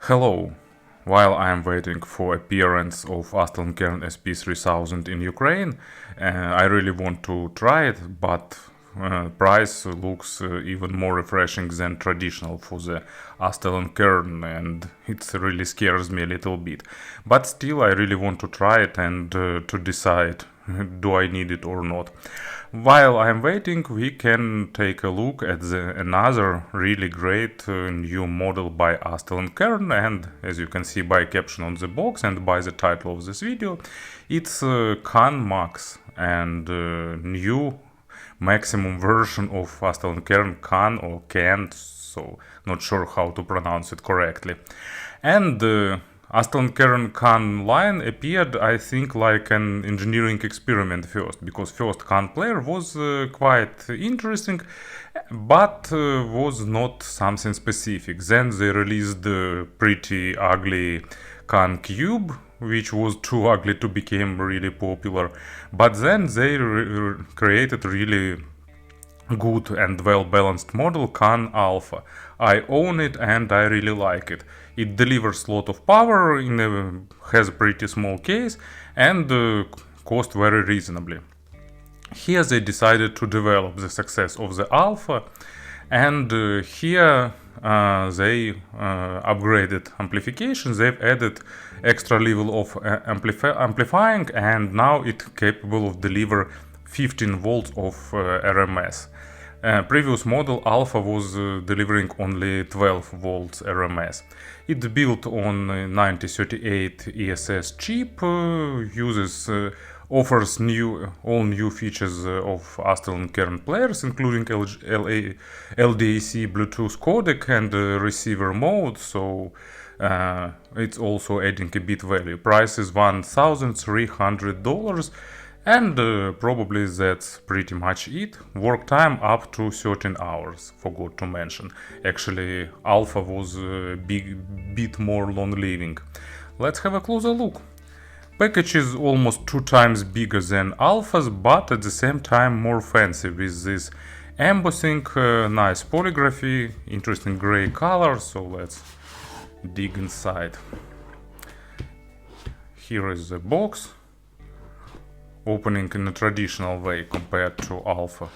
Hello. While I'm waiting for appearance of Astell&Kern SP3000 in Ukraine, I really want to try it, but price looks even more refreshing than traditional for the Astell&Kern, and it really scares me a little bit. But still, I really want to try it and to decide do I need it or not. While I'm waiting, we can take a look at another really great new model by Astell&Kern, and as you can see by caption on the box and by the title of this video, it's KANN MAX, and new maximum version of Astell&Kern KANN or KANN, so not sure how to pronounce it correctly. And Astell&Kern KANN line appeared, I think, like an engineering experiment first, because first KANN player was quite interesting, but was not something specific. Then they released the pretty ugly KANN Cube, which was too ugly to become really popular, but then they created really good and well-balanced model KANN Alpha. I own it and I really like it. It delivers a lot of power, has a pretty small case, and cost very reasonably. Here they decided to develop the success of the Alpha, and here they upgraded amplification. They've added extra level of amplifying, and now it's capable of deliver 15 volts of RMS. Previous model Alpha was delivering only 12 volts RMS. It's built on 9038 ESS chip, offers all new features of Astell&Kern players, including LDAC Bluetooth codec and receiver mode, so it's also adding a bit value. Price is $1,300, and probably that's pretty much it. Work time up to 13 hours, forgot to mention. Actually, Alpha was a bit more long-living. Let's have a closer look. Package is almost 2 times bigger than Alpha's, but at the same time more fancy, with this embossing, nice polygraphy, interesting gray color, so let's dig inside. Here is the box, opening in a traditional way compared to Alpha,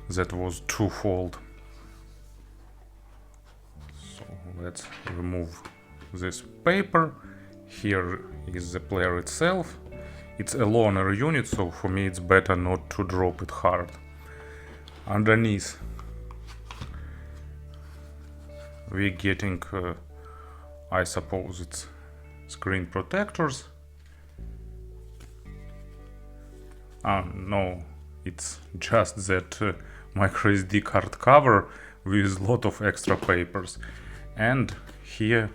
that was twofold. So let's remove this paper. Here is the player itself. It's a loner unit, so for me it's better not to drop it hard. Underneath we're getting, I suppose it's screen protectors. No, it's just that micro SD card cover with a lot of extra papers. And here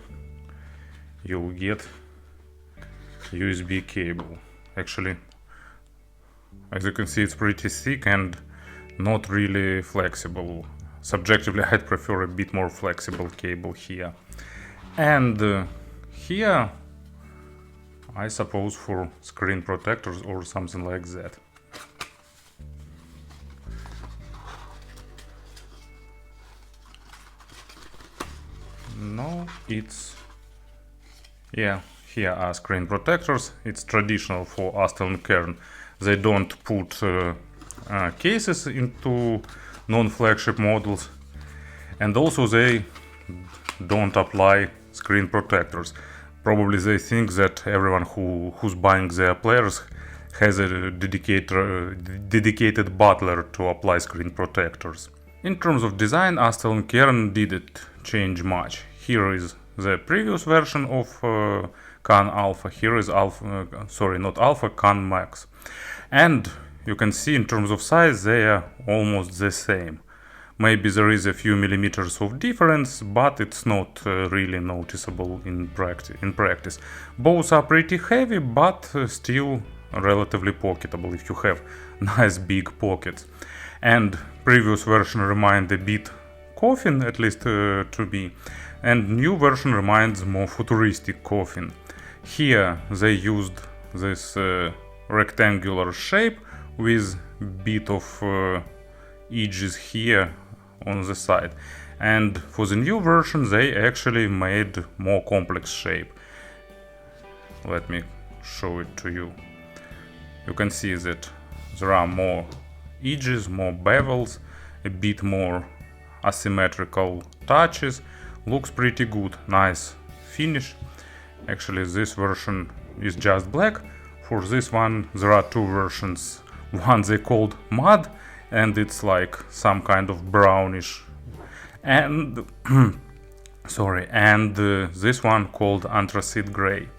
you'll get USB cable. Actually, as you can see, it's pretty thick and not really flexible. Subjectively, I'd prefer a bit more flexible cable here. And here, I suppose for screen protectors or something like that. No, it's... yeah, here are screen protectors. It's traditional for Astell&Kern. They don't put cases into non-flagship models, and also they don't apply screen protectors. Probably they think that everyone who's buying their players has a dedicated butler to apply screen protectors. In terms of design, Astell&Kern didn't change much. Here is the previous version of KANN Alpha. Here is KANN MAX. And you can see in terms of size they are almost the same. Maybe there is a few millimeters of difference, but it's not really noticeable in practice. Both are pretty heavy, but still relatively pocketable if you have nice big pockets. And previous version reminds a bit coffin, at least to me, and new version reminds more futuristic coffin. Here they used this rectangular shape with bit of edges here on the side. And for the new version they actually made more complex shape. Let me show it to you. You can see that there are more edges, more bevels, a bit more asymmetrical touches. Looks pretty good, nice finish. Actually this version is just black. For this one there are two versions. One they called mud, and it's like some kind of brownish, and sorry, and this one called anthracite gray.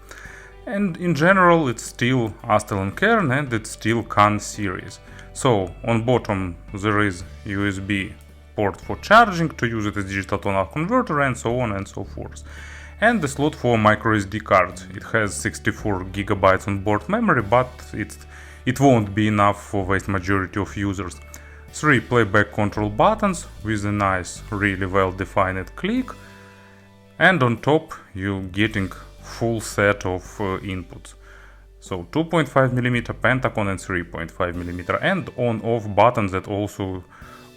And in general it's still Astell&Kern and it's still KANN series. So on bottom there is USB port for charging, to use it as digital to analog converter, and so on and so forth. And the slot for microSD cards. It has 64 GB on board memory, but it won't be enough for vast majority of users. 3 playback control buttons with a nice, really well defined click, and on top you're getting full set of inputs. So 2.5mm Pentagon and 3.5mm, and on-off button that also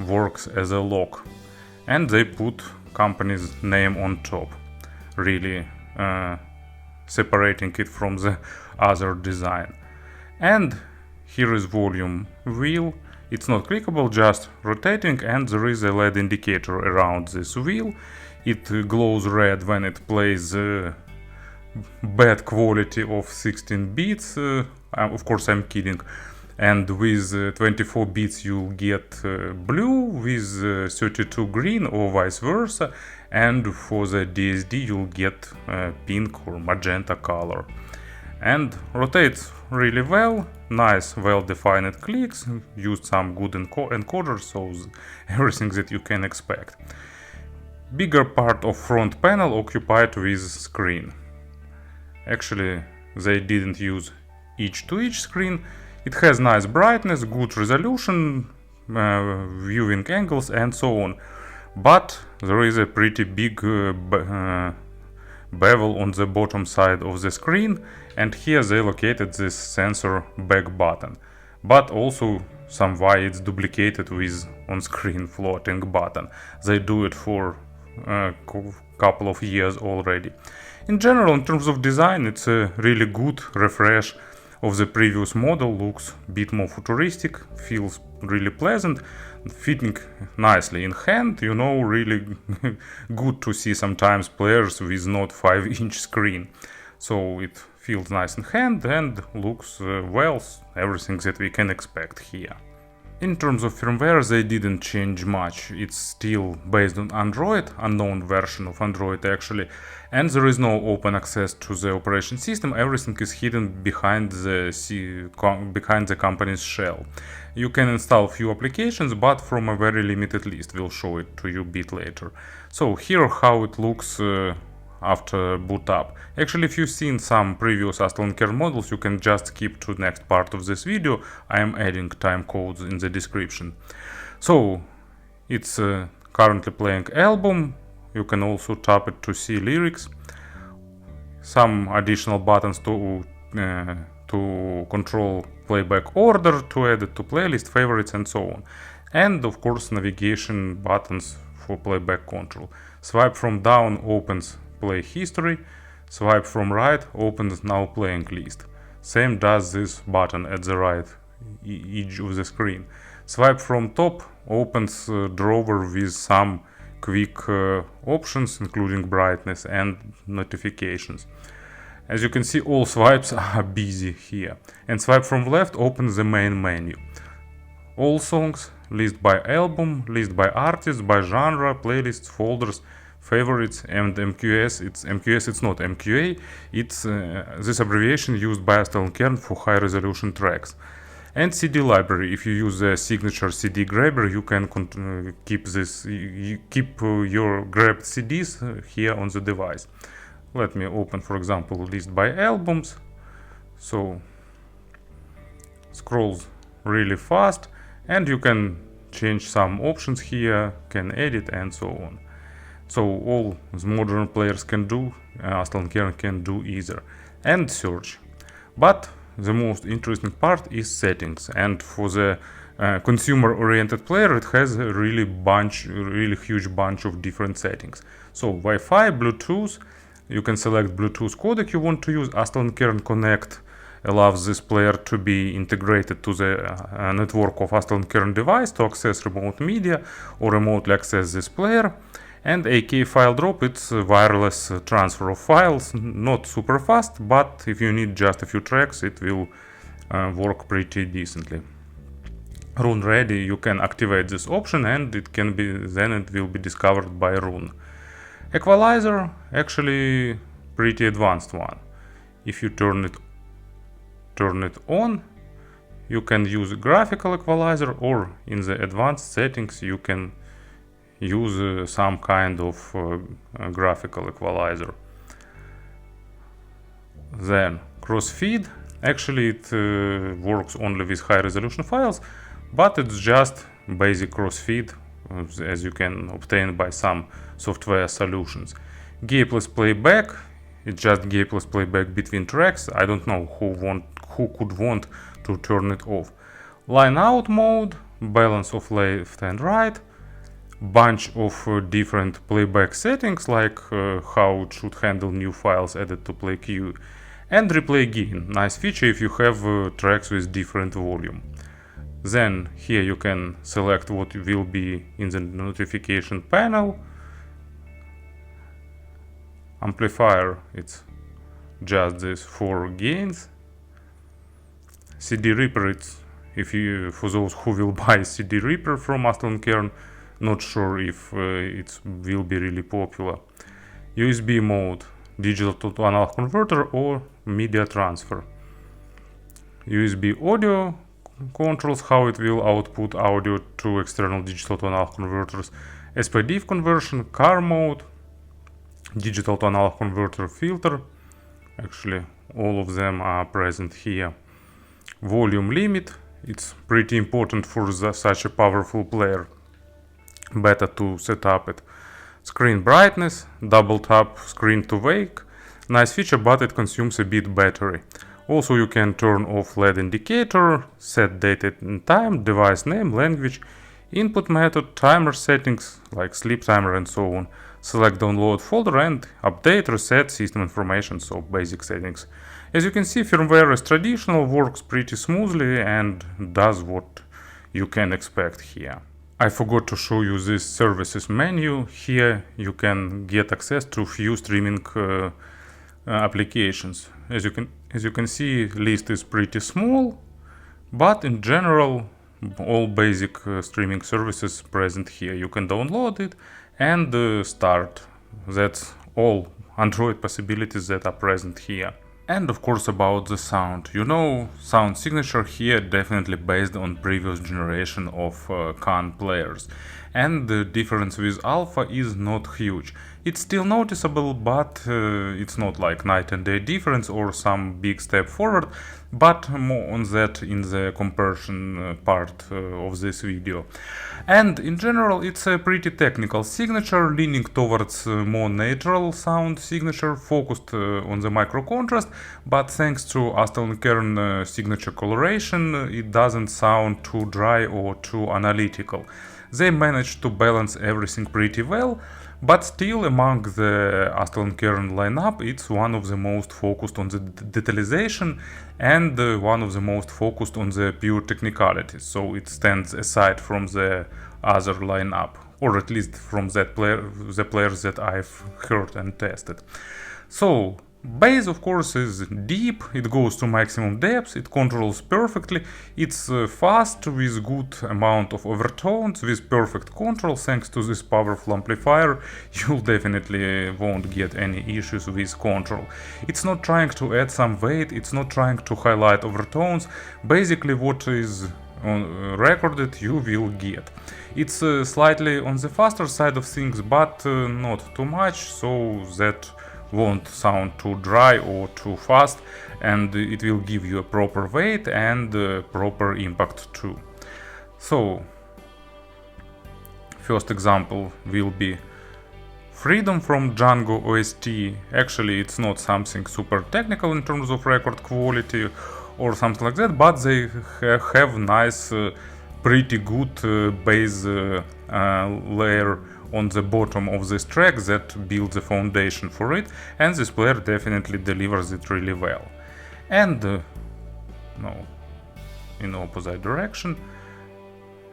works as a lock. And they put company's name on top, really separating it from the other design. And here is volume wheel. It's not clickable, just rotating, and there is a LED indicator around this wheel. It glows red when it plays bad quality of 16 bits. Of course I'm kidding. And with 24 bits you get blue, with 32 green, or vice versa. And for the DSD you'll get pink or magenta color. And rotates really well, nice well-defined clicks, used some good encoders, so everything that you can expect. Bigger part of front panel occupied with screen. Actually they didn't use each to each screen. It has nice brightness, good resolution, viewing angles and so on. But there is a pretty big bevel on the bottom side of the screen, and here they located this sensor back button. But also some why it's duplicated with on-screen floating button. They do it for a couple of years already. In general, in terms of design, it's a really good refresh of the previous model. Looks a bit more futuristic, feels really pleasant, fitting nicely in hand. You know, really good to see sometimes players with not 5-inch screen. So it feels nice in hand and looks well, everything that we can expect here. In terms of firmware, they didn't change much. It's still based on Android, unknown version of Android actually, and there is no open access to the operation system. Everything is hidden behind the company's shell. You can install few applications, but from a very limited list. We'll show it to you a bit later. So here how it looks after boot up. Actually, if you've seen some previous Astell&Kern models, you can just skip to the next part of this video. I am adding time codes in the description. So it's currently playing album. You can also tap it to see lyrics. Some additional buttons to control playback order, to add it to playlist, favorites and so on. And of course navigation buttons for playback control. Swipe from down opens play history, swipe from right opens now playing list. Same does this button at the right edge of the screen. Swipe from top opens drawer with some quick options, including brightness and notifications. As you can see, all swipes are busy here. And swipe from left opens the main menu. All songs, list by album, list by artist, by genre, playlists, folders, favorites, and MQS. It's not MQA, it's this abbreviation used by Astell&Kern for high resolution tracks. And CD library. If you use the signature CD grabber, you can keep your grabbed CDs here on the device. Let me open, for example, list by albums. So scrolls really fast, and you can change some options here, can edit and so on. So all the modern players can do, Astell&Kern can do either. And search. But the most interesting part is settings, and for the consumer-oriented player, it has a really huge bunch of different settings. So Wi-Fi, Bluetooth, you can select Bluetooth codec you want to use. Astell&Kern Connect allows this player to be integrated to the network of Astell&Kern device to access remote media or remotely access this player. And AK file drop, it's a wireless transfer of files, not super fast, but if you need just a few tracks, it will work pretty decently. Run ready, you can activate this option and it will be discovered by run. Equalizer, actually pretty advanced one. If you turn it on, you can use a graphical equalizer, or in the advanced settings you can use some kind of graphical equalizer. Then crossfeed, actually it works only with high resolution files, but it's just basic crossfeed as you can obtain by some software solutions. Gapless playback, it's just gapless playback between tracks. I don't know who could want to turn it off. Line out mode, balance of left and right, bunch of different playback settings, like how it should handle new files added to play queue, and replay gain, nice feature if you have tracks with different volume. Then here you can select what will be in the notification panel. Amplifier, it's just this 4 gains. CD Reaper, it's for those who will buy CD Reaper from Astell&Kern, not sure if it will be really popular. USB mode, digital to analog converter or media transfer. USB audio controls how it will output audio to external digital to analog converters. SPDIF conversion, car mode, digital to analog converter filter. Actually, all of them are present here. Volume limit, it's pretty important for such a powerful player. Better to set up it. Screen brightness, double tap screen to wake. Nice feature, but it consumes a bit battery. Also, you can turn off LED indicator, set date and time, device name, language, input method, timer settings like sleep timer and so on. Select download folder and update, reset system information, so basic settings. As you can see, firmware is traditional, works pretty smoothly and does what you can expect here. I forgot to show you this services menu. Here you can get access to few streaming applications. As you can see, list is pretty small, but in general all basic streaming services present here. You can download it and start. That's all Android possibilities that are present here. And of course about the sound. You know, sound signature here definitely based on previous generation of KANN players. And the difference with Alpha is not huge. It's still noticeable, but it's not like night and day difference or some big step forward, but more on that in the comparison part of this video. And in general, it's a pretty technical signature, leaning towards more natural sound signature, focused on the micro contrast, but thanks to Astell&Kern signature coloration, it doesn't sound too dry or too analytical. They managed to balance everything pretty well, but still among the Astell&Kern lineup, it's one of the most focused on the detalization and one of the most focused on the pure technicalities. So it stands aside from the other lineup, or at least from the players that I've heard and tested. So bass, of course, is deep, it goes to maximum depth, it controls perfectly, it's fast with good amount of overtones, with perfect control. Thanks to this powerful amplifier, you'll definitely won't get any issues with control. It's not trying to add some weight, it's not trying to highlight overtones. Basically what is recorded you will get. It's slightly on the faster side of things, but not too much, so that won't sound too dry or too fast, and it will give you a proper weight and proper impact too. So first example will be Freedom from Django OST. Actually, it's not something super technical in terms of record quality or something like that, but they have nice pretty good bass layer on the bottom of this track that builds the foundation for it, and this player definitely delivers it really well. And no, in opposite direction,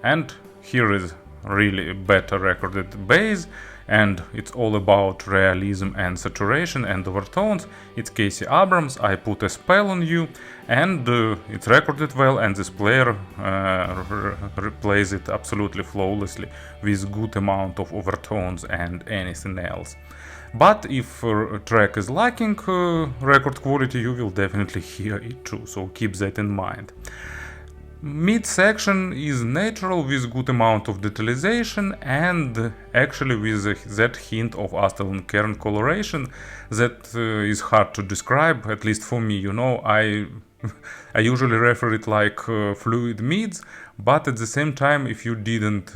and here is really better recorded bass, and it's all about realism and saturation and overtones. It's Casey Abrams, I Put a Spell on You, and it's recorded well, and this player plays it absolutely flawlessly with good amount of overtones and anything else. But if a track is lacking record quality, you will definitely hear it too, so keep that in mind. Mid section is natural with good amount of detalization and actually with that hint of Astell&Kern coloration that is hard to describe, at least for me. You know, I usually refer it like fluid mids, but at the same time, if you didn't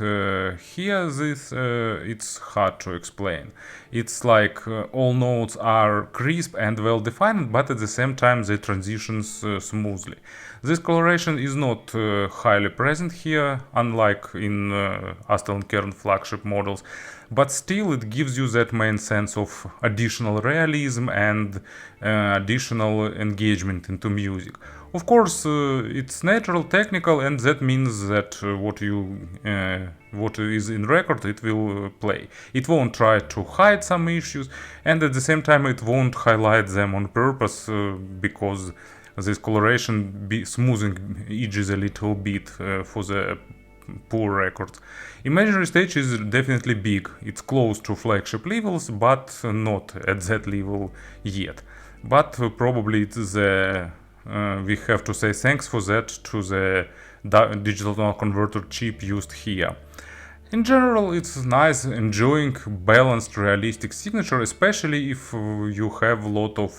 hear this, it's hard to explain. It's like all notes are crisp and well defined, but at the same time they transitions smoothly. This coloration is not highly present here, unlike in Astell&Kern flagship models, but still it gives you that main sense of additional realism and additional engagement into music. Of course, it's natural, technical, and that means that what is in record it will play. It won't try to hide some issues, and at the same time it won't highlight them on purpose because this coloration smoothing edges a little bit for the poor records. Imaginary stage is definitely big. It's close to flagship levels, but not at that level yet. But probably it's we have to say thanks for that to the digital converter chip used here. In general, it's nice, enjoying balanced, realistic signature, especially if you have a lot of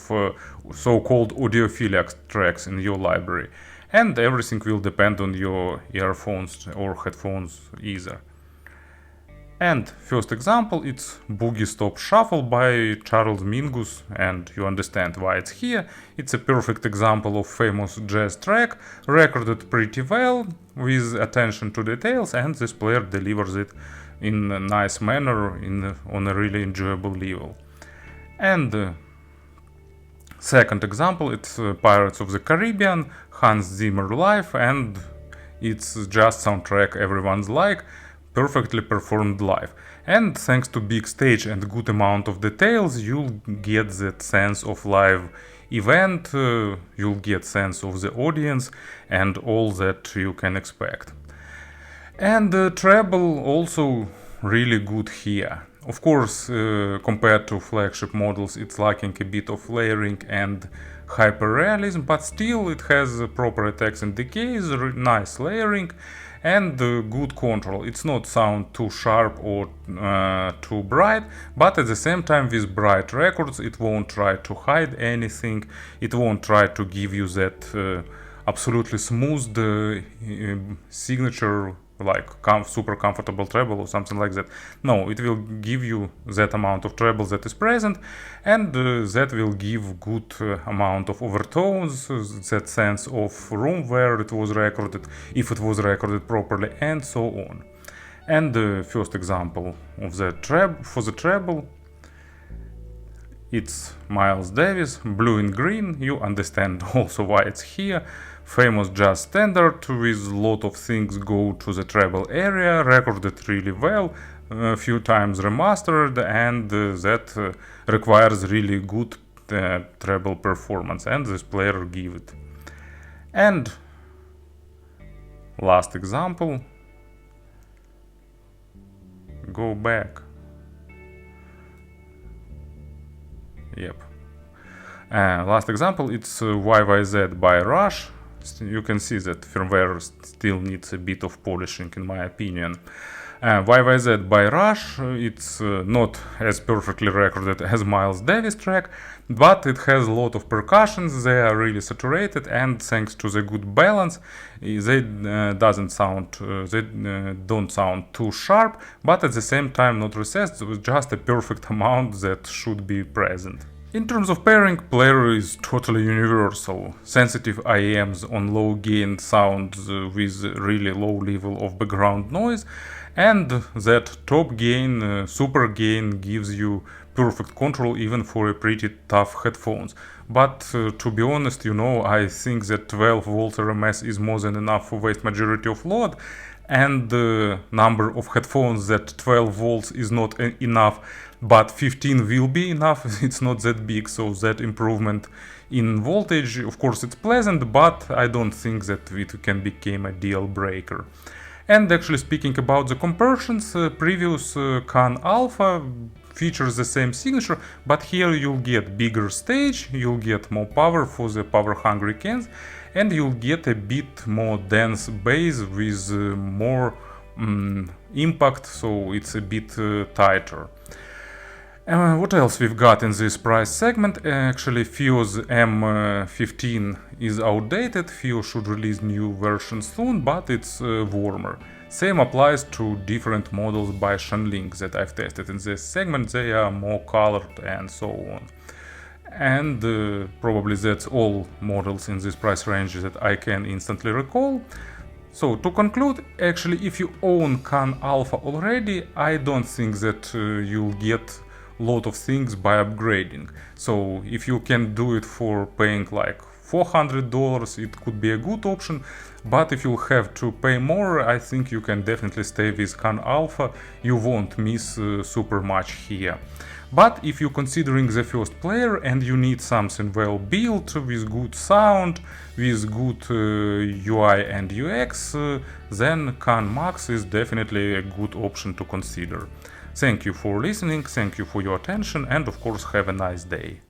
so-called audiophilic tracks in your library. And everything will depend on your earphones or headphones either. And first example, it's Boogie Stop Shuffle by Charles Mingus, and you understand why it's here. It's a perfect example of famous jazz track, recorded pretty well, with attention to details, and this player delivers it in a nice manner, on a really enjoyable level. And second example, it's Pirates of the Caribbean, Hans Zimmer live, and it's just soundtrack everyone's like, perfectly performed live. And thanks to big stage and good amount of details, you'll get that sense of live event, you'll get sense of the audience and all that you can expect. And the treble also really good here. Of course, compared to flagship models, it's lacking a bit of layering and hyper-realism, but still it has proper attacks and decays, nice layering, and good control. It's not sound too sharp or too bright, but at the same time with bright records it won't try to hide anything, it won't try to give you that absolutely smooth signature like super comfortable treble or something like that. No, it will give you that amount of treble that is present, and that will give good amount of overtones, that sense of room where it was recorded, if it was recorded properly, and so on. And the first example of the treble, it's Miles Davis, Blue and Green. You understand also why it's here. Famous jazz standard with a lot of things go to the treble area, recorded really well, a few times remastered, and that requires really good treble performance, and this player give it. And last example, go back. Yep. Last example, it's YYZ by Rush. You can see that firmware still needs a bit of polishing in my opinion. YYZ by Rush, it's not as perfectly recorded as Miles Davis track, but it has a lot of percussions, they are really saturated, and thanks to the good balance, they don't sound too sharp, but at the same time not recessed, with just a perfect amount that should be present. In terms of pairing, player is totally universal. Sensitive IEMs on low gain sounds with really low level of background noise, and that top gain, super gain gives you perfect control even for a pretty tough headphones. But to be honest, I think that 12 volts RMS is more than enough for vast majority of load, and the number of headphones that 12 volts is not enough, but 15 will be enough. It's not that big, so that improvement in voltage, of course, it's pleasant, but I don't think that it can become a deal breaker. And actually speaking about the compressions, previous KANN Alpha features the same signature, but here you'll get bigger stage, you'll get more power for the power hungry cans, and you'll get a bit more dense bass with more impact, so it's a bit tighter. What else we've got in this price segment? Actually, FiOS M15 is outdated. FiOS should release new version soon, but it's warmer. Same applies to different models by Shenling that I've tested in this segment. They are more colored and so on. And probably that's all models in this price range that I can instantly recall. So to conclude, actually, if you own KANN Alpha already, I don't think that you'll get lot of things by upgrading. So if you can do it for paying like $400, it could be a good option, but if you have to pay more, I think you can definitely stay with KANN Alpha. You won't miss super much here. But if you're considering the first player and you need something well built with good sound, with good UI and UX, then KANN MAX is definitely a good option to consider. Thank you for listening, thank you for your attention, and of course have a nice day.